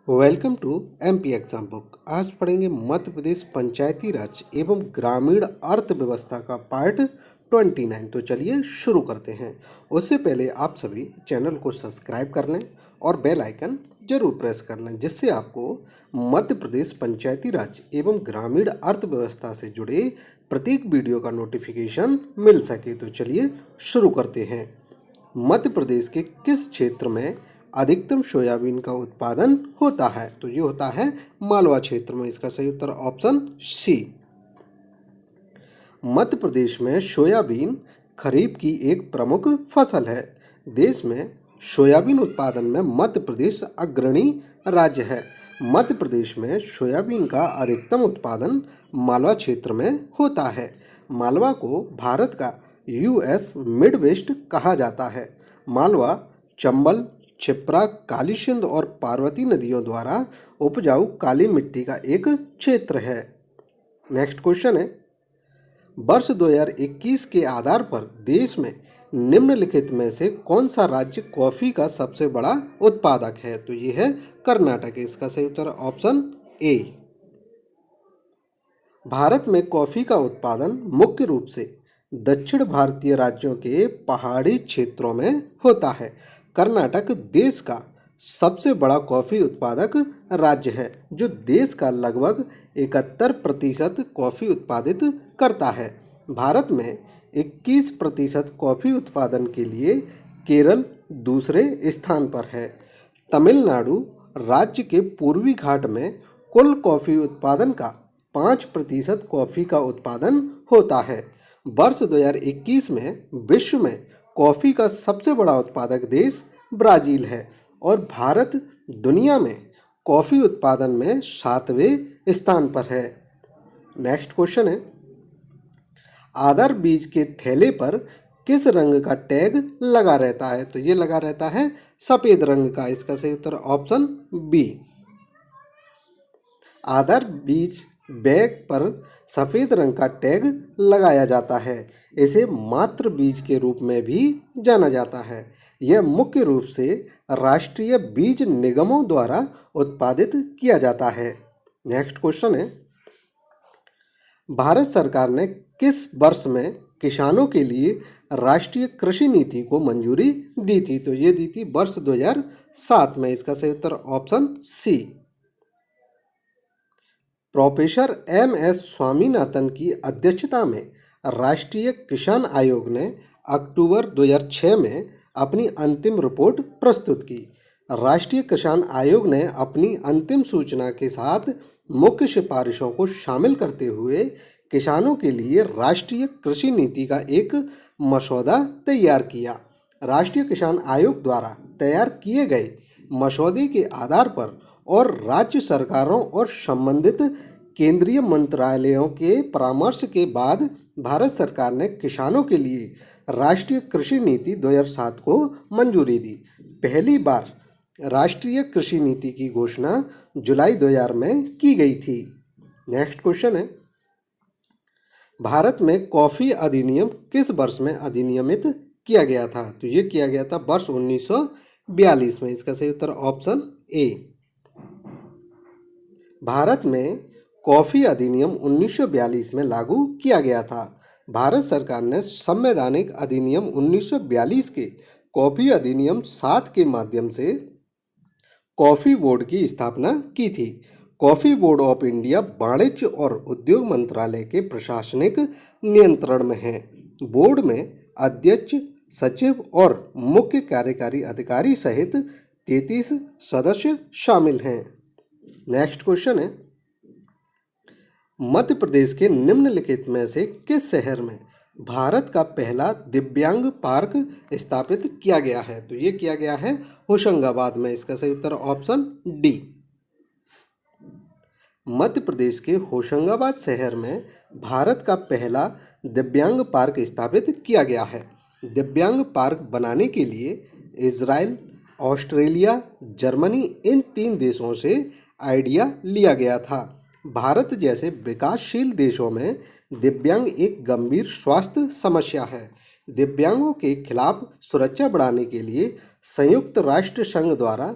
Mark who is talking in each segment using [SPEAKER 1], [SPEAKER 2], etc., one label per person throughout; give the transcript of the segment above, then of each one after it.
[SPEAKER 1] Welcome to MP exam book. आज पढ़ेंगे मध्य प्रदेश पंचायती राज एवं ग्रामीण अर्थव्यवस्था का पार्ट 29। तो चलिए शुरू करते हैं। उससे पहले आप सभी चैनल को सब्सक्राइब कर लें और बेल आइकन जरूर प्रेस कर लें, जिससे आपको मध्य प्रदेश पंचायती राज एवं ग्रामीण अर्थव्यवस्था से जुड़े प्रत्येक वीडियो का नोटिफिकेशन मिल सके। तो चलिए शुरू करते हैं। मध्य प्रदेश के किस क्षेत्र में अधिकतम सोयाबीन का उत्पादन होता है? तो ये होता है मालवा क्षेत्र में। इसका सही उत्तर ऑप्शन सी। मध्य प्रदेश में सोयाबीन खरीफ की एक प्रमुख फसल है। देश में सोयाबीन उत्पादन में मध्य प्रदेश अग्रणी राज्य है। मध्य प्रदेश में सोयाबीन का अधिकतम उत्पादन मालवा क्षेत्र में होता है। मालवा को भारत का यूएस मिडवेस्ट कहा जाता है। मालवा चंबल, क्षिप्रा, काली सिंध और पार्वती नदियों द्वारा उपजाऊ काली मिट्टी का एक क्षेत्र है। नेक्स्ट क्वेश्चन है, वर्ष 2021 के आधार पर देश में निम्नलिखित में से कौन सा राज्य कॉफी का सबसे बड़ा उत्पादक है? तो ये है कर्नाटक। इसका सही उत्तर ऑप्शन ए। भारत में कॉफी का उत्पादन मुख्य रूप से दक्षिण भारतीय राज्यों के पहाड़ी क्षेत्रों में होता है। कर्नाटक देश का सबसे बड़ा कॉफ़ी उत्पादक राज्य है, जो देश का लगभग 71% कॉफ़ी उत्पादित करता है। भारत में 21% कॉफ़ी उत्पादन के लिए केरल दूसरे स्थान पर है। तमिलनाडु राज्य के पूर्वी घाट में कुल कॉफ़ी उत्पादन का 5% कॉफ़ी का उत्पादन होता है। वर्ष 2021 में विश्व में कॉफ़ी का सबसे बड़ा उत्पादक देश ब्राज़ील है और भारत दुनिया में कॉफ़ी उत्पादन में 7वें स्थान पर है। नेक्स्ट क्वेश्चन है, आधार बीज के थैले पर किस रंग का टैग लगा रहता है? तो ये लगा रहता है सफ़ेद रंग का। इसका सही उत्तर ऑप्शन बी। आधार बीज बैग पर सफ़ेद रंग का टैग लगाया जाता है। इसे मातृ बीज के रूप में भी जाना जाता है। यह मुख्य रूप से राष्ट्रीय बीज निगमों द्वारा उत्पादित किया जाता है। नेक्स्ट क्वेश्चन है, भारत सरकार ने किस वर्ष में किसानों के लिए राष्ट्रीय कृषि नीति को मंजूरी दी थी? तो ये दी थी वर्ष 2007 में। इसका सही उत्तर option C. Professor M S. Swaminathan की अध्यक्षता में राष्ट्रीय किसान आयोग ने अक्टूबर 2006 में अपनी अंतिम रिपोर्ट प्रस्तुत की। राष्ट्रीय किसान आयोग ने अपनी अंतिम सूचना के साथ मुख्य सिफारिशों को शामिल करते हुए किसानों के लिए राष्ट्रीय कृषि नीति का एक मसौदा तैयार किया। राष्ट्रीय किसान आयोग द्वारा तैयार किए गए मसौदे के आधार पर और राज्य सरकारों और संबंधित केंद्रीय मंत्रालयों के परामर्श के बाद भारत सरकार ने किसानों के लिए राष्ट्रीय कृषि नीति 2007 को मंजूरी दी। पहली बार राष्ट्रीय कृषि नीति की घोषणा जुलाई 2000 में की गई थी। नेक्स्ट क्वेश्चन है, भारत में कॉफ़ी अधिनियम किस वर्ष में अधिनियमित किया गया था? तो ये किया गया था वर्ष 1942 में। इसका सही उत्तर ऑप्शन ए। भारत में कॉफ़ी अधिनियम 1942 में लागू किया गया था। भारत सरकार ने संवैधानिक अधिनियम 1942 के कॉफ़ी अधिनियम 7 के माध्यम से कॉफ़ी बोर्ड की स्थापना की थी। कॉफ़ी बोर्ड ऑफ इंडिया वाणिज्य और उद्योग मंत्रालय के प्रशासनिक नियंत्रण में है। बोर्ड में अध्यक्ष, सचिव और मुख्य कार्यकारी अधिकारी सहित 33 सदस्य शामिल हैं। नेक्स्ट क्वेश्चन है, मध्य प्रदेश के निम्नलिखित में से किस शहर में भारत का पहला दिव्यांग पार्क स्थापित किया गया है? तो ये किया गया है होशंगाबाद में। इसका सही उत्तर ऑप्शन डी। मध्य प्रदेश के होशंगाबाद शहर में भारत का पहला दिव्यांग पार्क स्थापित किया गया है। दिव्यांग पार्क बनाने के लिए इजराइल, ऑस्ट्रेलिया, जर्मनी इन 3 देशों से आइडिया लिया गया था। भारत जैसे विकासशील देशों में दिव्यांग एक गंभीर स्वास्थ्य समस्या है। दिव्यांगों के खिलाफ सुरक्षा बढ़ाने के लिए संयुक्त राष्ट्र संघ द्वारा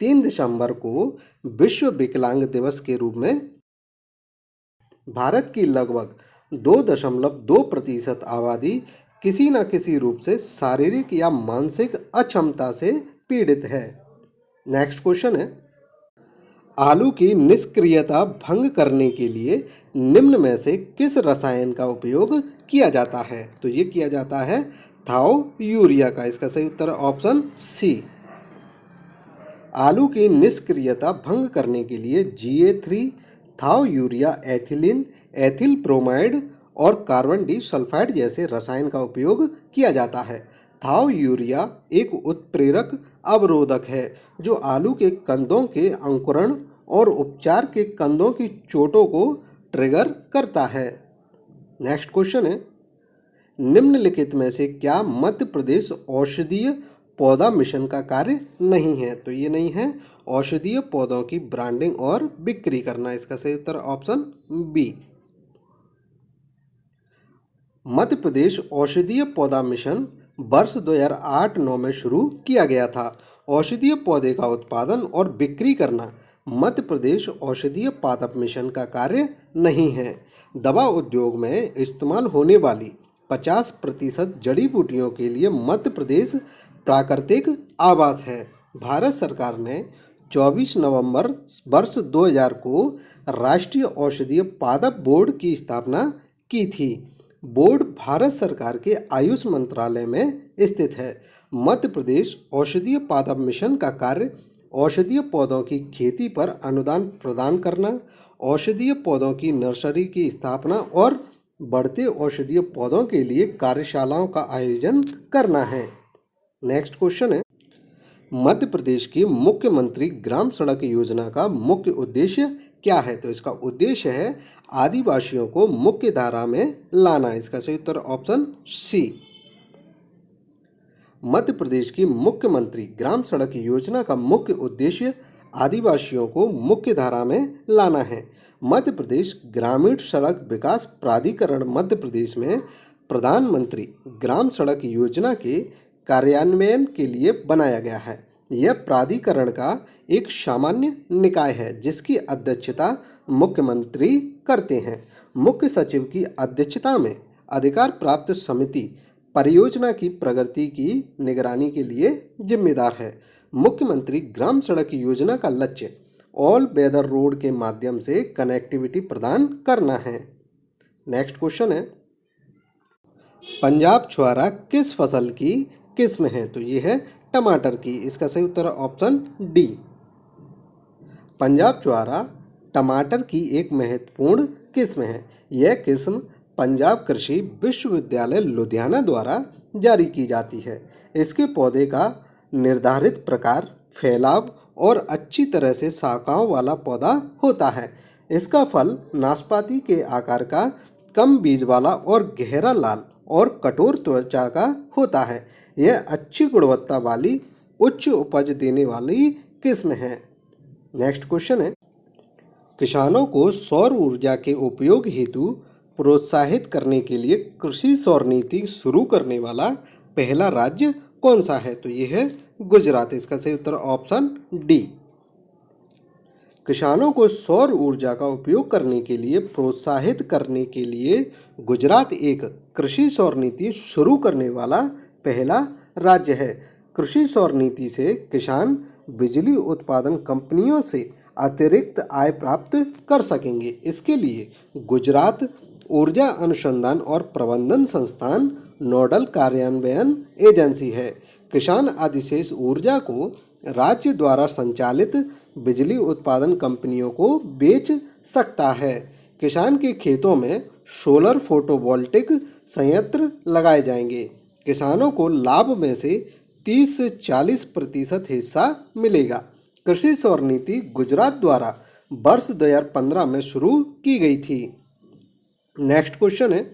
[SPEAKER 1] 3 दिसंबर को विश्व विकलांग दिवस के रूप में भारत की लगभग 2.2% आबादी किसी न किसी रूप से शारीरिक या मानसिक अक्षमता से पीड़ित है। नेक्स्ट क्वेश्चन है, आलू की निष्क्रियता भंग करने के लिए निम्न में से किस रसायन का उपयोग किया जाता है? तो ये किया जाता है थाओ यूरिया का। इसका सही उत्तर ऑप्शन सी। आलू की निष्क्रियता भंग करने के लिए Ga3, thiourea, ethylene, ethyl bromide और कार्बन डी सल्फाइड जैसे रसायन का उपयोग किया जाता है। थाओ यूरिया एक उत्प्रेरक अवरोधक है जो आलू के कंदों के अंकुरण और उपचार के कंदों की चोटों को ट्रिगर करता है। नेक्स्ट क्वेश्चन है, निम्नलिखित में से क्या मध्य प्रदेश औषधीय पौधा मिशन का कार्य नहीं है? तो ये नहीं है औषधीय पौधों की ब्रांडिंग और बिक्री करना। इसका सही उत्तर ऑप्शन बी। मध्य प्रदेश औषधीय पौधा मिशन वर्ष 2008-9 में शुरू किया गया था। औषधीय पौधे का उत्पादन और बिक्री करना मध्य प्रदेश औषधीय पादप मिशन का कार्य नहीं है। दवा उद्योग में इस्तेमाल होने वाली 50% जड़ी बूटियों के लिए मध्य प्रदेश प्राकृतिक आवास है। भारत सरकार ने 24 नवंबर वर्ष 2000 को राष्ट्रीय औषधीय पादप बोर्ड की स्थापना की थी। बोर्ड भारत सरकार के आयुष मंत्रालय में स्थित है। मध्य प्रदेश औषधीय पादप मिशन का कार्य औषधीय पौधों की खेती पर अनुदान प्रदान करना, औषधीय पौधों की नर्सरी की स्थापना और बढ़ते औषधीय पौधों के लिए कार्यशालाओं का आयोजन करना है। नेक्स्ट क्वेश्चन है, मध्य प्रदेश की मुख्यमंत्री ग्राम सड़क योजना का मुख्य उद्देश्य क्या है? तो इसका उद्देश्य है आदिवासियों को मुख्य धारा में लाना। इसका सही उत्तर ऑप्शन सी। मध्य प्रदेश की मुख्यमंत्री ग्राम सड़क योजना का मुख्य उद्देश्य आदिवासियों को मुख्य धारा में लाना है। मध्य प्रदेश ग्रामीण सड़क विकास प्राधिकरण मध्य प्रदेश में प्रधानमंत्री ग्राम सड़क योजना के कार्यान्वयन के लिए बनाया गया है। यह प्राधिकरण का एक सामान्य निकाय है जिसकी अध्यक्षता मुख्यमंत्री करते हैं। मुख्य सचिव की अध्यक्षता में अधिकार प्राप्त समिति परियोजना की प्रगति की निगरानी के लिए जिम्मेदार है। मुख्यमंत्री ग्राम सड़क योजना का लक्ष्य ऑल वेदर रोड के माध्यम से कनेक्टिविटी प्रदान करना है। नेक्स्ट क्वेश्चन है, पंजाब छुआरा किस फसल की किस्म है? तो ये है टमाटर की। इसका सही उत्तर ऑप्शन डी। पंजाब छुआरा टमाटर की एक महत्वपूर्ण किस्म है। यह किस्म पंजाब कृषि विश्वविद्यालय लुधियाना द्वारा जारी की जाती है। इसके पौधे का निर्धारित प्रकार, फैलाव और अच्छी तरह से शाखाओं वाला पौधा होता है। इसका फल नाशपाती के आकार का, कम बीज वाला और गहरा लाल और कठोर त्वचा का होता है। यह अच्छी गुणवत्ता वाली उच्च उपज देने वाली किस्म है। नेक्स्ट क्वेश्चन है, किसानों को सौर ऊर्जा के उपयोग हेतु प्रोत्साहित करने के लिए कृषि सौर नीति शुरू करने वाला पहला राज्य कौन सा है? तो यह है गुजरात। इसका सही उत्तर ऑप्शन डी। किसानों को सौर ऊर्जा का उपयोग करने के लिए प्रोत्साहित करने के लिए गुजरात एक कृषि सौर नीति शुरू करने वाला पहला राज्य है। कृषि सौर नीति से किसान बिजली उत्पादन कंपनियों से अतिरिक्त आय प्राप्त कर सकेंगे। इसके लिए गुजरात ऊर्जा अनुसंधान और प्रबंधन संस्थान नोडल कार्यान्वयन एजेंसी है। किसान अधिशेष ऊर्जा को राज्य द्वारा संचालित बिजली उत्पादन कंपनियों को बेच सकता है। किसान के खेतों में सोलर फोटोवोल्टिक संयंत्र लगाए जाएंगे। किसानों को लाभ में से 30 से 40% हिस्सा मिलेगा। कृषि सौर नीति गुजरात द्वारा वर्ष 2015 में शुरू की गई थी। नेक्स्ट क्वेश्चन है,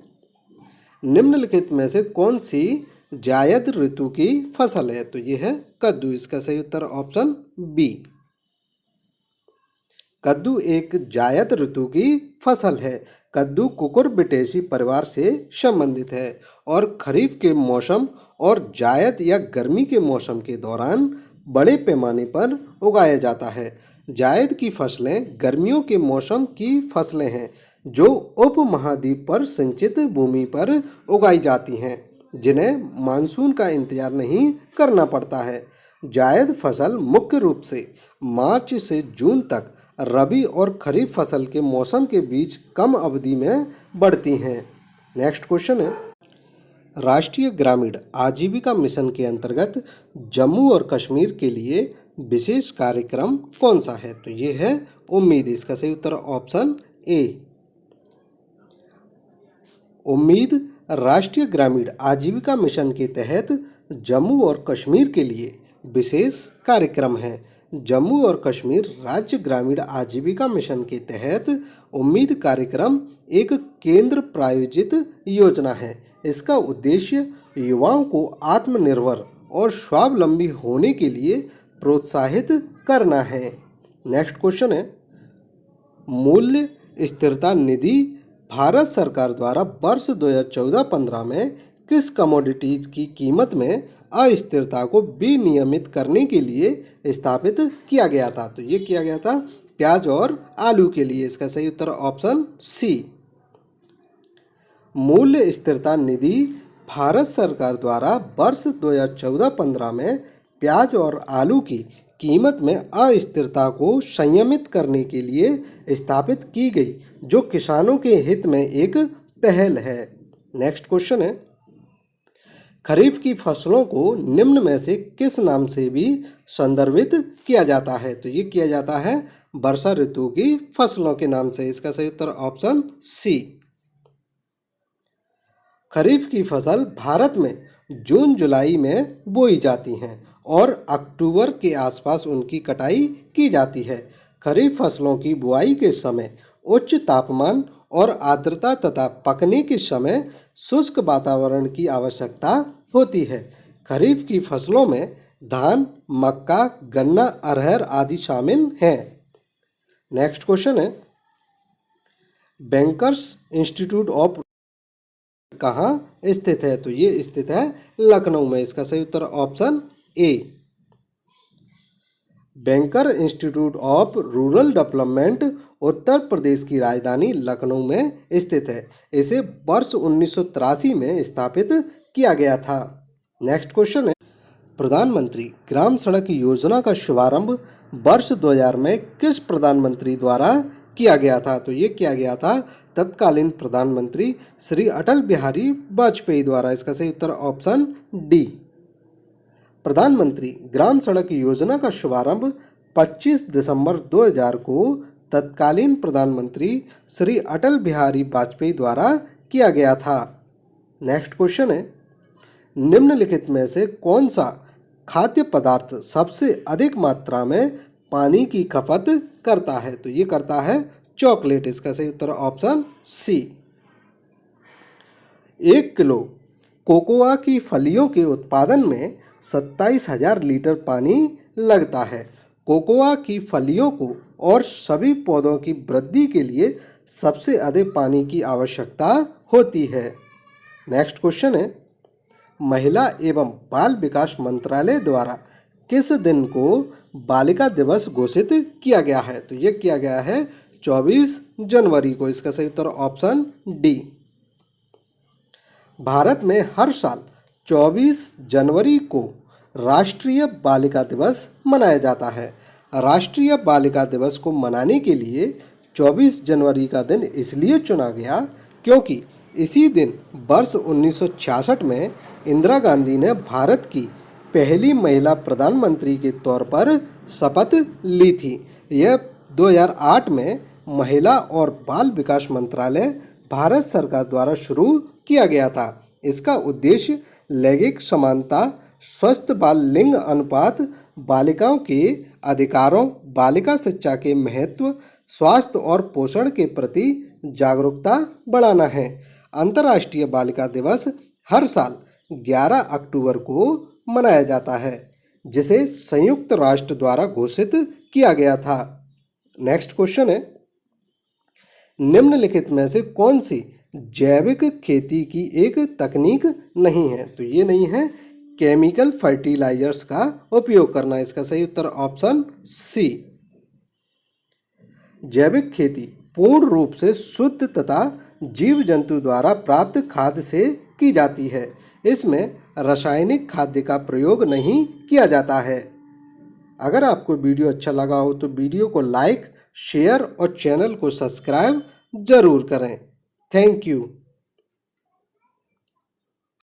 [SPEAKER 1] निम्नलिखित में से कौन सी जायद ऋतु की फसल है? तो यह है कद्दू। इसका सही उत्तर ऑप्शन बी। कद्दू एक जायद ऋतु की फसल है। कद्दू कुकुरबिटेसी परिवार से संबंधित है और खरीफ के मौसम और जायद या गर्मी के मौसम के दौरान बड़े पैमाने पर उगाया जाता है। जायद की फसलें गर्मियों के मौसम की फसलें हैं जो उपमहाद्वीप पर सिंचित भूमि पर उगाई जाती हैं, जिन्हें मानसून का इंतजार नहीं करना पड़ता है। जायद फसल मुख्य रूप से मार्च से जून तक रबी और खरीफ फसल के मौसम के बीच कम अवधि में बढ़ती हैं। नेक्स्ट क्वेश्चन है, राष्ट्रीय ग्रामीण आजीविका मिशन के अंतर्गत जम्मू और कश्मीर के लिए विशेष कार्यक्रम कौन सा है? तो ये है उम्मीद। इसका सही उत्तर ऑप्शन ए, उम्मीद राष्ट्रीय ग्रामीण आजीविका मिशन के तहत जम्मू और कश्मीर के लिए विशेष कार्यक्रम है। जम्मू और कश्मीर राज्य ग्रामीण आजीविका मिशन के तहत उम्मीद कार्यक्रम एक केंद्र प्रायोजित योजना है। इसका उद्देश्य युवाओं को आत्मनिर्भर और स्वावलंबी होने के लिए प्रोत्साहित करना है। नेक्स्ट क्वेश्चन है, मूल्य स्थिरता निधि भारत सरकार द्वारा वर्ष 2014-15 में किस कमोडिटीज की कीमत में अस्थिरता को विनियमित करने के लिए स्थापित किया गया था? तो ये किया गया था प्याज और आलू के लिए। इसका सही उत्तर ऑप्शन सी। मूल्य स्थिरता निधि भारत सरकार द्वारा वर्ष 2014-15 में प्याज और आलू की कीमत में अस्थिरता को संयमित करने के लिए स्थापित की गई, जो किसानों के हित में एक पहल है। नेक्स्ट क्वेश्चन है, खरीफ की फसलों को निम्न में से किस नाम से भी संदर्भित किया जाता है? तो ये किया जाता है वर्षा ऋतु की फसलों के नाम से। इसका सही उत्तर ऑप्शन सी। खरीफ की फसल भारत में जून जुलाई में बोई जाती हैं और अक्टूबर के आसपास उनकी कटाई की जाती है। खरीफ फसलों की बुआई के समय उच्च तापमान और आर्द्रता तथा पकने के समय शुष्क वातावरण की आवश्यकता होती है। खरीफ की फसलों में धान, मक्का, गन्ना, अरहर आदि शामिल हैं। नेक्स्ट क्वेश्चन है, बैंकर्स इंस्टीट्यूट ऑफ कहाँ स्थित है? तो ये स्थित है लखनऊ में। इसका सही उत्तर option A. Banker institute of rural development Uttar Pradesh की राजधानी लखनऊ में स्थित है। इसे वर्ष 1983 में स्थापित किया गया था। नेक्स्ट क्वेश्चन है, प्रधानमंत्री ग्राम सड़क योजना का शुभारंभ वर्ष 2000 में किस प्रधानमंत्री द्वारा किया गया था? तो ये किया गया था तत्कालीन प्रधानमंत्री श्री अटल बिहारी वाजपेयी द्वारा। इसका सही उत्तर ऑप्शन डी। प्रधानमंत्री ग्राम सड़क योजना का शुभारंभ 25 दिसंबर 2000 को तत्कालीन प्रधानमंत्री श्री अटल बिहारी वाजपेयी द्वारा किया गया था। नेक्स्ट क्वेश्चन है, निम्नलिखित में से कौन सा खाद्य पदार्थ सबसे अधिक मात्रा में पानी की खपत करता है? तो ये करता है चॉकलेट। इसका सही उत्तर ऑप्शन सी। 1 किलो कोकोआ की फलियों के उत्पादन में 27,000 लीटर पानी लगता है। कोकोआ की फलियों को और सभी पौधों की वृद्धि के लिए सबसे अधिक पानी की आवश्यकता होती है। नेक्स्ट क्वेश्चन है, महिला एवं बाल विकास मंत्रालय द्वारा किस दिन को बालिका दिवस घोषित किया गया है? तो ये किया गया है 24 जनवरी को। इसका सही उत्तर ऑप्शन डी। भारत में हर साल 24 जनवरी को राष्ट्रीय बालिका दिवस मनाया जाता है। राष्ट्रीय बालिका दिवस को मनाने के लिए 24 जनवरी का दिन इसलिए चुना गया क्योंकि इसी दिन वर्ष 1966 में इंदिरा गांधी ने भारत की पहली महिला प्रधानमंत्री के तौर पर शपथ ली थी। यह 2008 में महिला और बाल विकास मंत्रालय भारत सरकार द्वारा शुरू किया गया था। इसका उद्देश्य लैंगिक समानता, स्वस्थ बाल लिंग अनुपात, बालिकाओं के अधिकारों, बालिका शिक्षा के महत्व, स्वास्थ्य और पोषण के प्रति जागरूकता बढ़ाना है। अंतर्राष्ट्रीय बालिका दिवस हर साल 11 अक्टूबर को मनाया जाता है, जिसे संयुक्त राष्ट्र द्वारा घोषित किया गया था। नेक्स्ट क्वेश्चन है, निम्नलिखित में से कौन सी जैविक खेती की एक तकनीक नहीं है? तो ये नहीं है केमिकल फर्टिलाइजर्स का उपयोग करना। इसका सही उत्तर ऑप्शन सी। जैविक खेती पूर्ण रूप से शुद्ध तथा जीव जंतु द्वारा प्राप्त खाद्य से की जाती है। इसमें रासायनिक खाद्य का प्रयोग नहीं किया जाता है। अगर आपको वीडियो अच्छा लगा हो तो वीडियो को लाइक, शेयर और चैनल को सब्सक्राइब जरूर करें। Thank you.